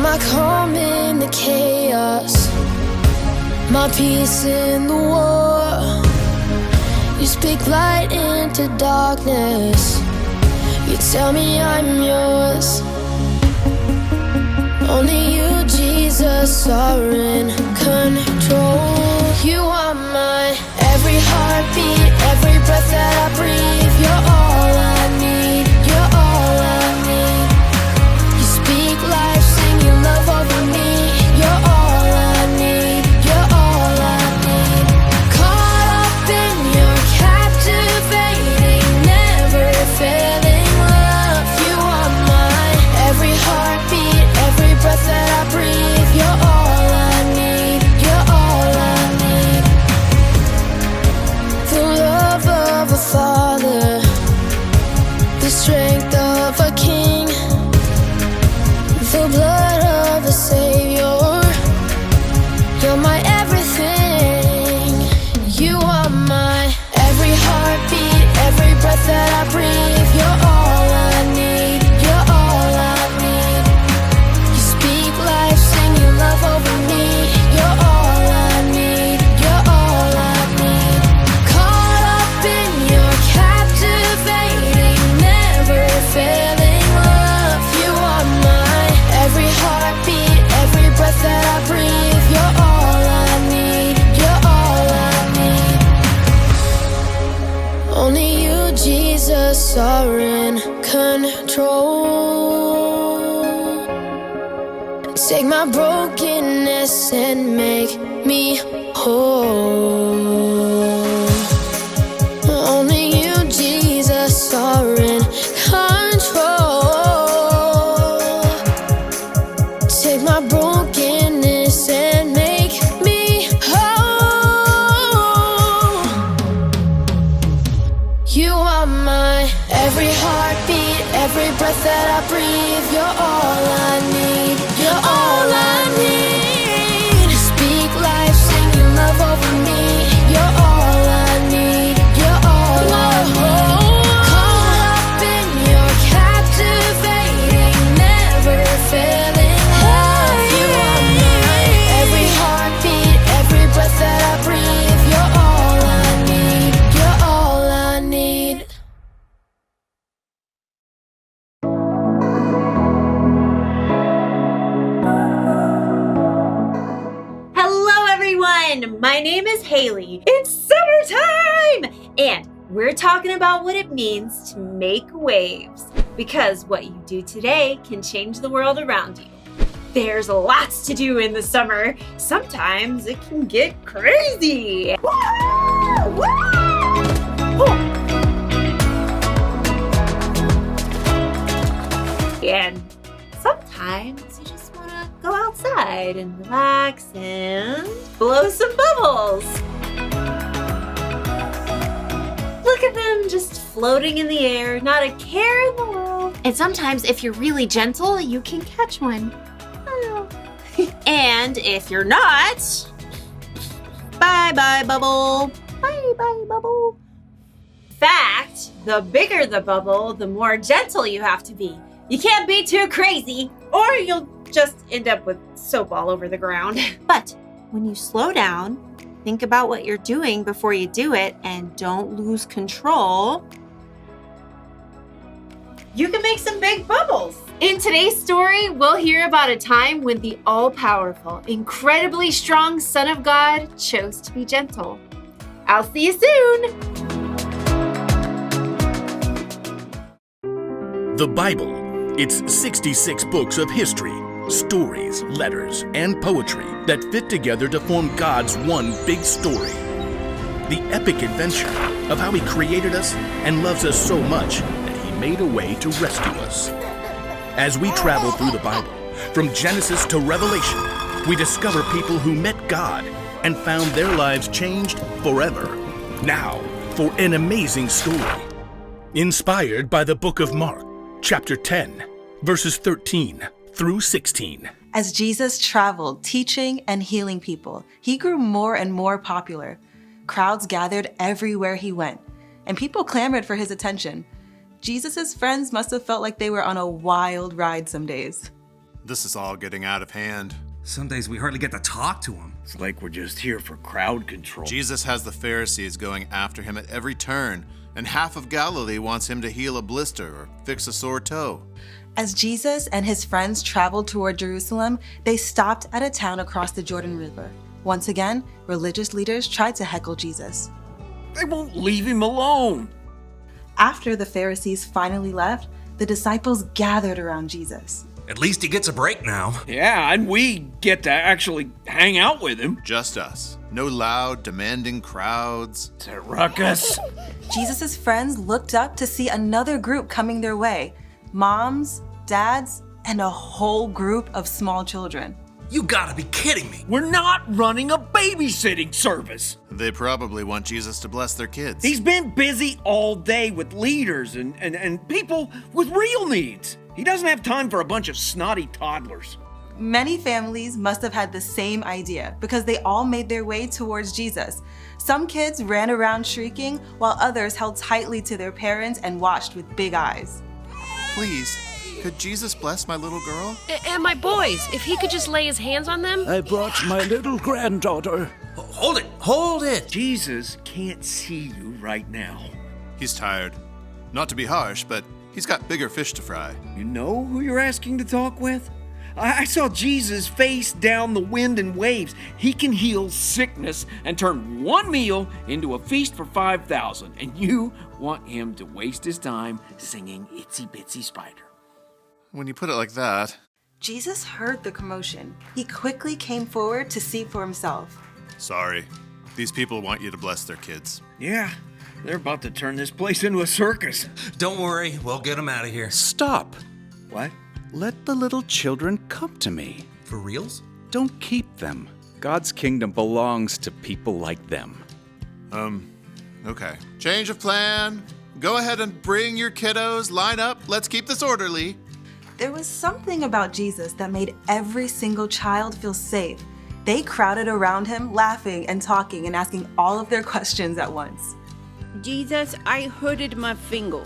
my calm in the chaos, my peace in the war. You speak light into darkness, you tell me I'm yours. Only you, Jesus, are in control. You are my every heartbeat, every breath that I breathe. You're all I need, you're all I need. You speak life, sing your love over me. You're all I need, you're all I need. Caught up in your captivating, never failing love. You are my every heartbeat, every breath that I breathe. You're all I need, you're all I need. The love of a father, the strength of a king, the blood of a savior. You're my everything. You are my every heartbeat, every breath that I breathe. You're all I need, you're all I need. You speak life, sing your love over me. You're all I need, you're all I need. Caught up in your captivating, never failing love. You are my every heartbeat, every breath that I breathe. You're all I need, you're all I need. Only you, Jesus, are in control. Take my brokenness and make me whole. Only you, Jesus, are in control. Take my brokenness and make me whole. You are my every heartbeat, every breath that I breathe. You're all I need, you're all I need. Speak life, sing your love over me. You're all I need, you're all I need. Caught up in your captivating, never failing love. You are my every heartbeat, every breath that I breathe. You're all I need, you're all I need. Hello everyone, my name is Haley. It's summertime! And we're talking about what it means to make waves. Because what you do today can change the world around you. There's lots to do in the summer. Sometimes it can get crazy. Woo! Woo! And sometimes you just want to go outside and relax and blow some bubbles. Look at them just floating in the air, not a care in the world. And sometimes if you're really gentle, you can catch one. Oh. And if you're not, bye-bye bubble. Bye-bye bubble. Fact, the bigger the bubble, the more gentle you have to be. You can't be too crazy, or you'll just end up with soap all over the ground. But when you slow down, think about what you're doing before you do it, and don't lose control, you can make some big bubbles. In today's story, we'll hear about a time when the all-powerful, incredibly strong Son of God chose to be gentle. I'll see you soon. The Bible. It's 66 books of history, stories, letters, and poetry that fit together to form God's one big story. The epic adventure of how He created us and loves us so much that He made a way to rescue us. As we travel through the Bible, from Genesis to Revelation, we discover people who met God and found their lives changed forever. Now, for an amazing story. Inspired by the book of Mark, chapter 10, verses 13 through 16. As Jesus traveled, teaching and healing people, He grew more and more popular. Crowds gathered everywhere He went, and people clamored for His attention. Jesus' friends must have felt like they were on a wild ride some days. This is all getting out of hand. Some days we hardly get to talk to him. It's like we're just here for crowd control. Jesus has the Pharisees going after him at every turn, and half of Galilee wants him to heal a blister or fix a sore toe. As Jesus and his friends traveled toward Jerusalem, they stopped at a town across the Jordan River. Once again, religious leaders tried to heckle Jesus. They won't leave him alone. After the Pharisees finally left, the disciples gathered around Jesus. At least he gets a break now. Yeah, and we get to actually hang out with him. Just us. No loud, demanding crowds. It's a ruckus. Jesus' friends looked up to see another group coming their way. Moms, dads, and a whole group of small children. You gotta be kidding me. We're not running a babysitting service. They probably want Jesus to bless their kids. He's been busy all day with leaders and people with real needs. He doesn't have time for a bunch of snotty toddlers. Many families must have had the same idea because they all made their way towards Jesus. Some kids ran around shrieking, while others held tightly to their parents and watched with big eyes. Please, could Jesus bless my little girl? And my boys, if he could just lay his hands on them. I brought my little granddaughter. Hold it. Jesus can't see you right now. He's tired. Not to be harsh, but he's got bigger fish to fry. You know who you're asking to talk with? I saw Jesus face down the wind and waves. He can heal sickness and turn one meal into a feast for 5,000. And you want him to waste his time singing Itsy Bitsy Spider. When you put it like that. Jesus heard the commotion. He quickly came forward to see for himself. Sorry. These people want you to bless their kids. Yeah, they're about to turn this place into a circus. Don't worry, we'll get him out of here. Stop. What? Let the little children come to me. For reals? Don't keep them. God's kingdom belongs to people like them. Okay. Change of plan. Go ahead and bring your kiddos. Line up. Let's keep this orderly. There was something about Jesus that made every single child feel safe. They crowded around him, laughing and talking and asking all of their questions at once. Jesus, I hurted my finger.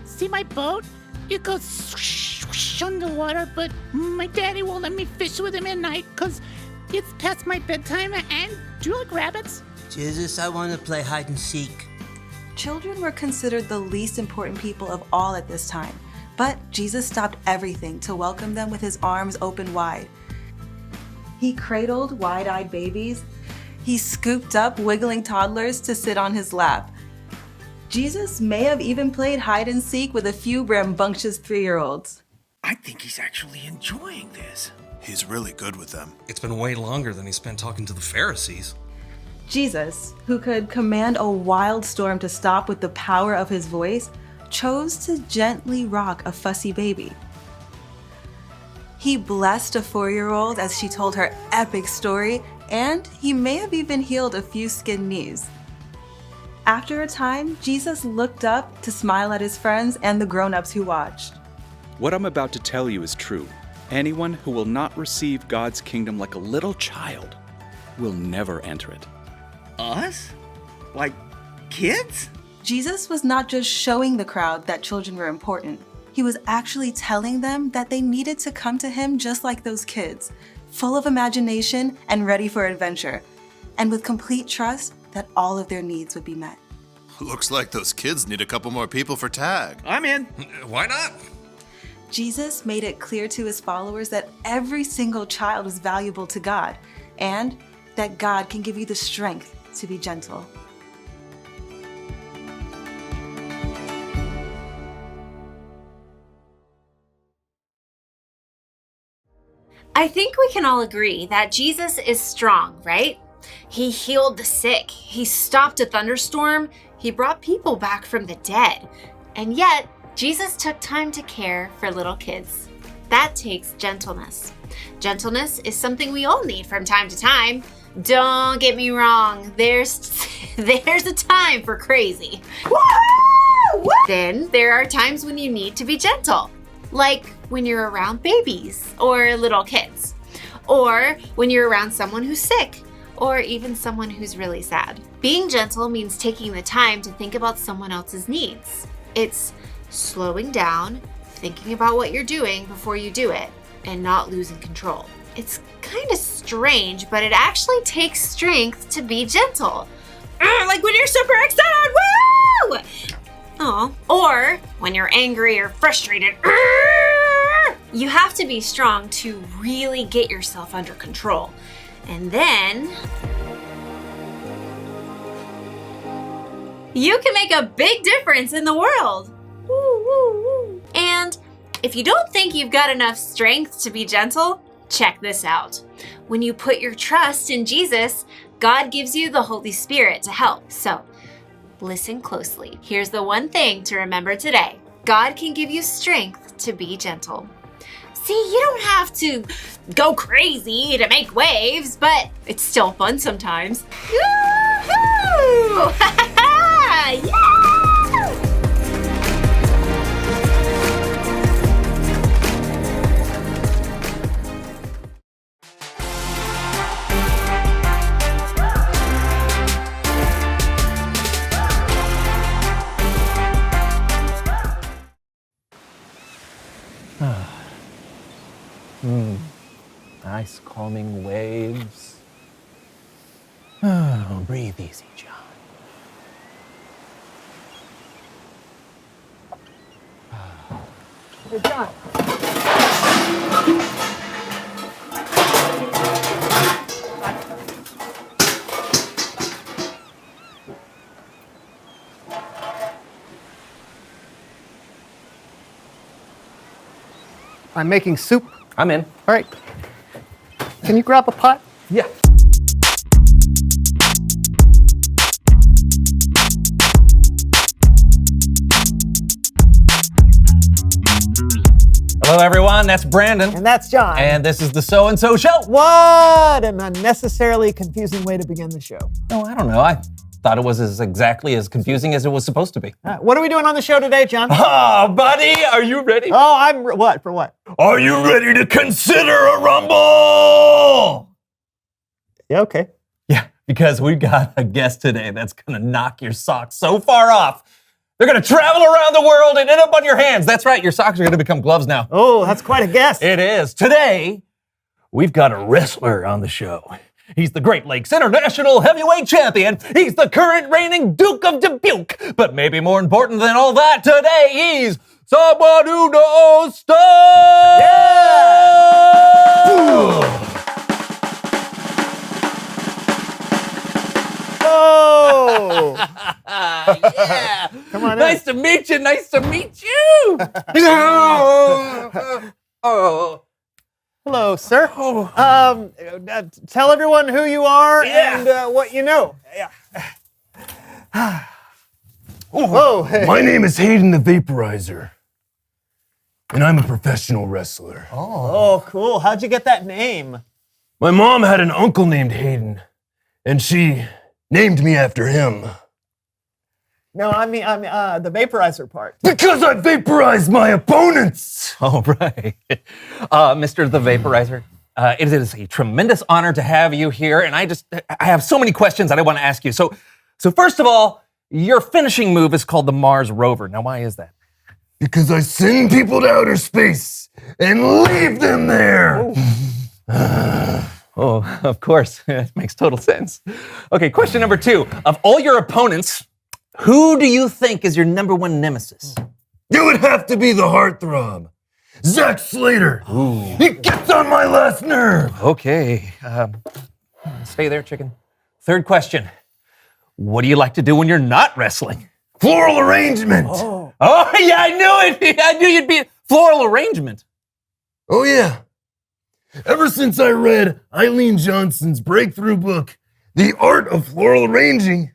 See my boat? It goes swoosh underwater, but my daddy won't let me fish with him at night because it's past my bedtime. And do you like rabbits? Jesus, I want to play hide and seek. Children were considered the least important people of all at this time, but Jesus stopped everything to welcome them with his arms open wide. He cradled wide-eyed babies. He scooped up wiggling toddlers to sit on his lap. Jesus may have even played hide and seek with a few rambunctious 3-year-olds. I think he's actually enjoying this. He's really good with them. It's been way longer than he spent talking to the Pharisees. Jesus, who could command a wild storm to stop with the power of his voice, chose to gently rock a fussy baby. He blessed a 4-year-old as she told her epic story, and he may have even healed a few skinned knees. After a time, Jesus looked up to smile at his friends and the grown-ups who watched. What I'm about to tell you is true. Anyone who will not receive God's kingdom like a little child will never enter it. Us? Like kids? Jesus was not just showing the crowd that children were important. He was actually telling them that they needed to come to him just like those kids, full of imagination and ready for adventure, and with complete trust that all of their needs would be met. Looks like those kids need a couple more people for tag. I'm in. Why not? Jesus made it clear to his followers that every single child was valuable to God, and that God can give you the strength to be gentle. I think we can all agree that Jesus is strong, right? He healed the sick. He stopped a thunderstorm. He brought people back from the dead. And yet, Jesus took time to care for little kids. That takes gentleness. Gentleness is something we all need from time to time. Don't get me wrong, there's a time for crazy. Woo! Then there are times when you need to be gentle, like when you're around babies or little kids, or when you're around someone who's sick, or even someone who's really sad. Being gentle means taking the time to think about someone else's needs. It's slowing down, thinking about what you're doing before you do it, and not losing control. It's kind of strange, but it actually takes strength to be gentle. Like when you're super excited, woo! Oh, or when you're angry or frustrated. You have to be strong to really get yourself under control. And then you can make a big difference in the world. Woo, woo, woo. And if you don't think you've got enough strength to be gentle, check this out. When you put your trust in Jesus, God gives you the Holy Spirit to help. So, listen closely. Here's the one thing to remember today. God can give you strength to be gentle. See, you don't have to go crazy to make waves, but it's still fun sometimes. Yoo-hoo! Yeah! Nice calming waves. Oh, breathe easy, John. Hey, John. I'm making soup. I'm in. All right. Can you grab a pot? Yeah. Hello, everyone. That's Brandon. And that's John. And this is the So and So Show. What an unnecessarily confusing way to begin the show. Oh, I don't know. I thought it was exactly as confusing as it was supposed to be. What are we doing on the show today, John? Oh, buddy, are you ready? Oh, what? For what? Are you ready to consider a rumble? Yeah, okay. Yeah, because we got a guest today that's gonna knock your socks so far off. They're gonna travel around the world and end up on your hands. That's right, your socks are gonna become gloves now. Oh, that's quite a guest. It is. Today, we've got a wrestler on the show. He's the Great Lakes International Heavyweight Champion. He's the current reigning Duke of Dubuque. But maybe more important than all that, today he's someone who knows stuff! Yeah! Oh! Yeah! Come on in. Nice to meet you, nice to meet you! Oh. Hello, sir. Tell everyone who you are and what you know. Yeah. Whoa. My name is Hayden the Vaporizer, and I'm a professional wrestler. Oh, cool. How'd you get that name? My mom had an uncle named Hayden, and she named me after him. No, I mean the vaporizer part. Because I vaporize my opponents! Oh, right. Mr. The Vaporizer, it is a tremendous honor to have you here, and I have so many questions that I want to ask you. So first of all, your finishing move is called the Mars Rover. Now, why is that? Because I send people to outer space and leave them there! Oh, of course. It makes total sense. Okay, question number 2. Of all your opponents, who do you think is your number one nemesis? It would have to be the heartthrob, Zack Slater. Ooh. He gets on my last nerve. Okay. Stay there, chicken. Third question. What do you like to do when you're not wrestling? Floral arrangement. Oh, yeah, I knew it. I knew you'd be floral arrangement. Oh, yeah. Ever since I read Eileen Johnson's breakthrough book, The Art of Floral Arranging,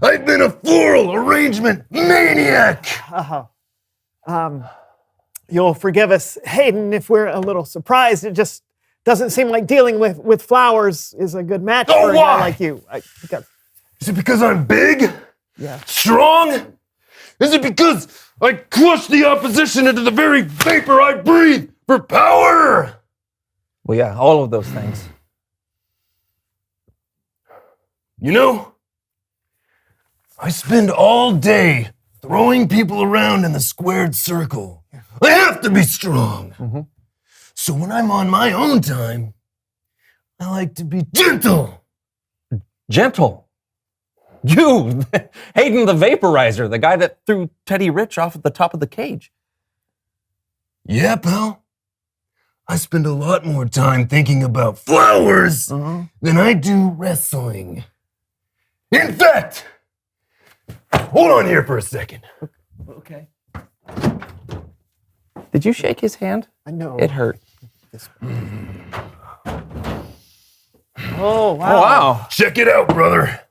I've been a floral arrangement maniac. You'll forgive us, Hayden, if we're a little surprised. It just doesn't seem like dealing with flowers is a good match for a guy like you. Is it because I'm big? Yeah. Strong? Is it because I crush the opposition into the very vapor I breathe for power? Well, yeah, all of those things. You know, I spend all day throwing people around in the squared circle. I have to be strong. Mm-hmm. So when I'm on my own time, I like to be gentle. Gentle? You, Hayden the Vaporizer, the guy that threw Teddy Rich off at the top of the cage. Yeah, pal. I spend a lot more time thinking about flowers than I do wrestling. In fact, hold on here for a second. Okay. Did you shake his hand? I know. It hurt. Oh, wow. Oh, wow. Check it out, brother.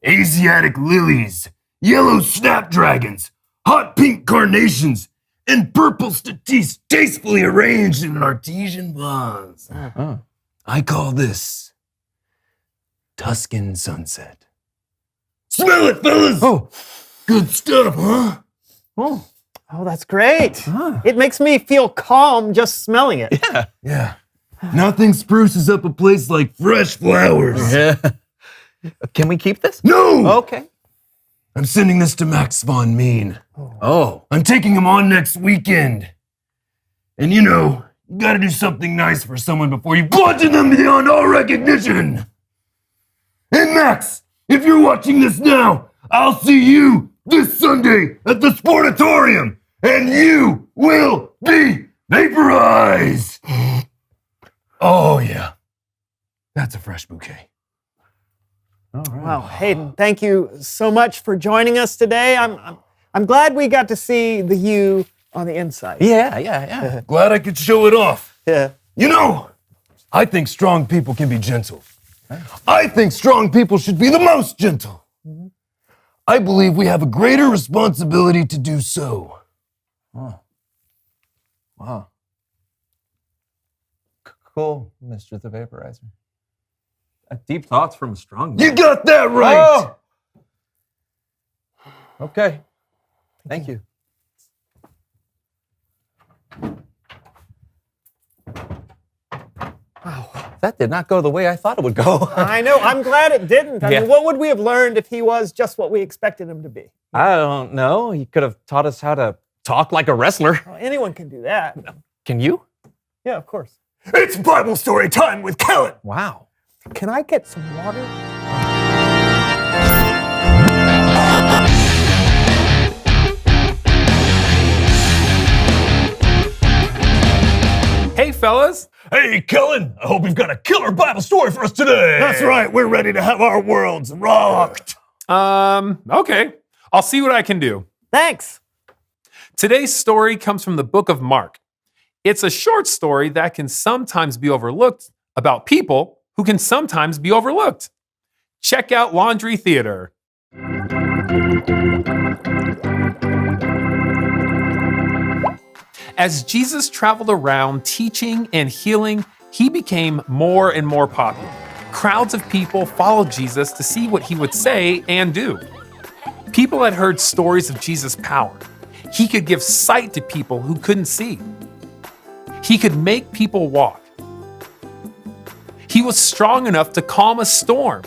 Asiatic lilies, yellow snapdragons, hot pink carnations, and purple statice tastefully arranged in an artesian vase. I call this Tuscan sunset. Smell it, fellas! Oh, good stuff, huh? Oh, that's great. It makes me feel calm just smelling it. Yeah. Nothing spruces up a place like fresh flowers. Yeah. Can we keep this? No! Okay. I'm sending this to Max von Mean. Oh. I'm taking him on next weekend. And you know, you gotta do something nice for someone before you bludgeon them beyond all recognition. And Max, if you're watching this now, I'll see you this Sunday at the Sportatorium, and you will be vaporized. Oh yeah, that's a fresh bouquet. All right. Wow, Hayden, thank you so much for joining us today. I'm glad we got to see the you on the inside. Yeah. Glad I could show it off. Yeah. You know, I think strong people can be gentle. I think strong people should be the most gentle. I believe we have a greater responsibility to do so. Oh. Wow. Cool, Mr. the Vaporizer. Deep thoughts from a strong man. You got that right! Oh! Okay. Thank you. Wow. That did not go the way I thought it would go. I know. I'm glad it didn't. I Yeah. mean, what would we have learned if he was just what we expected him to be? I don't know. He could have taught us how to talk like a wrestler. Well, anyone can do that. Can you? Yeah, of course. It's Bible story time with Kellen. Wow. Can I get some water? Hey, fellas. Hey, Kellen. I hope you've got a killer Bible story for us today. That's right. We're ready to have our worlds rocked. Okay. I'll see what I can do. Thanks. Today's story comes from the book of Mark. It's a short story that can sometimes be overlooked about people who can sometimes be overlooked. Check out Laundry Theater. As Jesus traveled around teaching and healing, he became more and more popular. Crowds of people followed Jesus to see what he would say and do. People had heard stories of Jesus' power. He could give sight to people who couldn't see. He could make people walk. He was strong enough to calm a storm.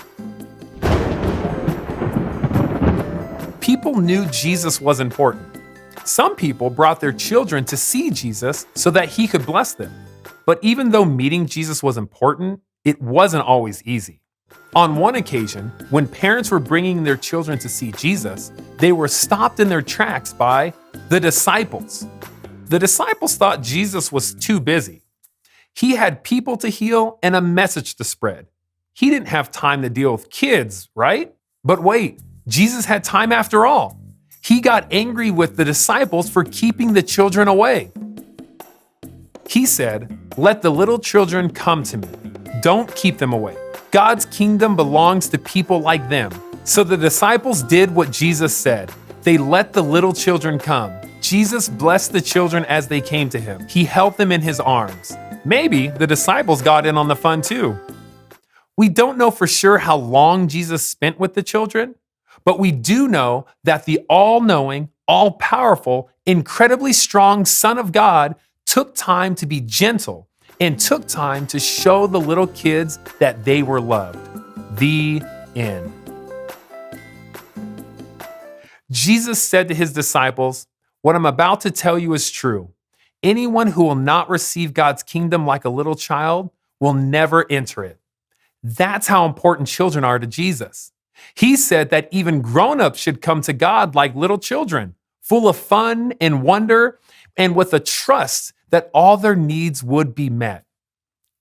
People knew Jesus was important. Some people brought their children to see Jesus so that he could bless them. But even though meeting Jesus was important, it wasn't always easy. On one occasion, when parents were bringing their children to see Jesus, they were stopped in their tracks by the disciples. The disciples thought Jesus was too busy. He had people to heal and a message to spread. He didn't have time to deal with kids, right? But wait, Jesus had time after all. He got angry with the disciples for keeping the children away. He said, "Let the little children come to me. Don't keep them away. God's kingdom belongs to people like them." So the disciples did what Jesus said. They let the little children come. Jesus blessed the children as they came to him. He held them in his arms. Maybe the disciples got in on the fun too. We don't know for sure how long Jesus spent with the children, but we do know that the all-knowing, all-powerful, incredibly strong Son of God took time to be gentle and took time to show the little kids that they were loved. The end. Jesus said to his disciples, "What I'm about to tell you is true. Anyone who will not receive God's kingdom like a little child will never enter it. That's how important children are to Jesus. He said that even grown-ups should come to God like little children, full of fun and wonder, and with a trust that all their needs would be met.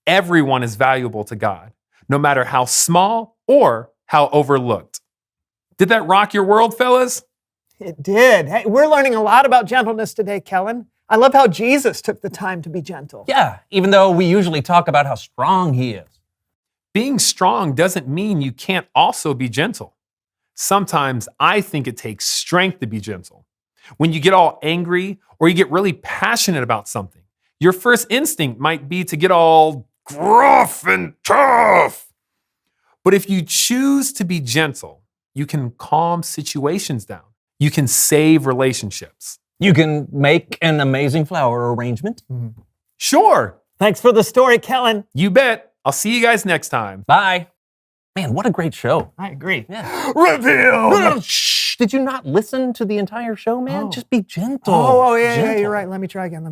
Everyone is valuable to God, no matter how small or how overlooked. Did that rock your world, fellas? It did. Hey, we're learning a lot about gentleness today, Kellen. I love how Jesus took the time to be gentle. Yeah, even though we usually talk about how strong he is. Being strong doesn't mean you can't also be gentle. Sometimes I think it takes strength to be gentle. When you get all angry or you get really passionate about something, your first instinct might be to get all gruff and tough. But if you choose to be gentle, you can calm situations down. You can save relationships. You can make an amazing flower arrangement. Sure. Thanks for the story, Kellen. You bet. I'll see you guys next time. Bye. Man, what a great show. I agree. Yeah. Reveal! No, shh. Did you not listen to the entire show, man? Just be gentle. Yeah, Gentle. you're right. Let me try again.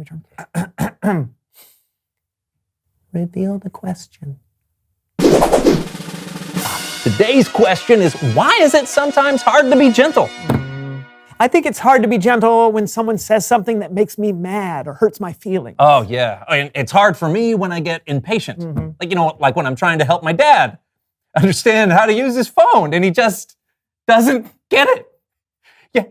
Reveal the question. Today's question is, why is it sometimes hard to be gentle? I think it's hard to be gentle when someone says something that makes me mad or hurts my feelings. Oh, yeah. And it's hard for me when I get impatient. Like when I'm trying to help my dad understand how to use his phone and he just doesn't get it.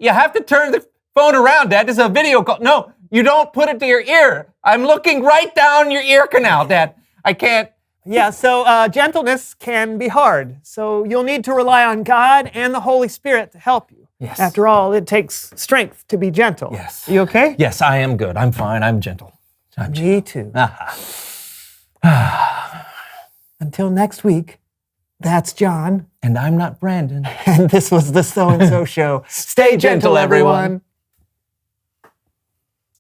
You have to turn the phone around, Dad. This is a video call. No, you don't put it to your ear. I'm looking right down your ear canal, Dad. I can't. Yeah, so gentleness can be hard. So you'll need to rely on God and the Holy Spirit to help you. Yes. After all, it takes strength to be gentle. Yes. You okay? Yes, I am good. I'm fine. I'm gentle. Me too. Until next week, that's John. And I'm not Brandon. And this was the So and So Show. Stay gentle, everyone.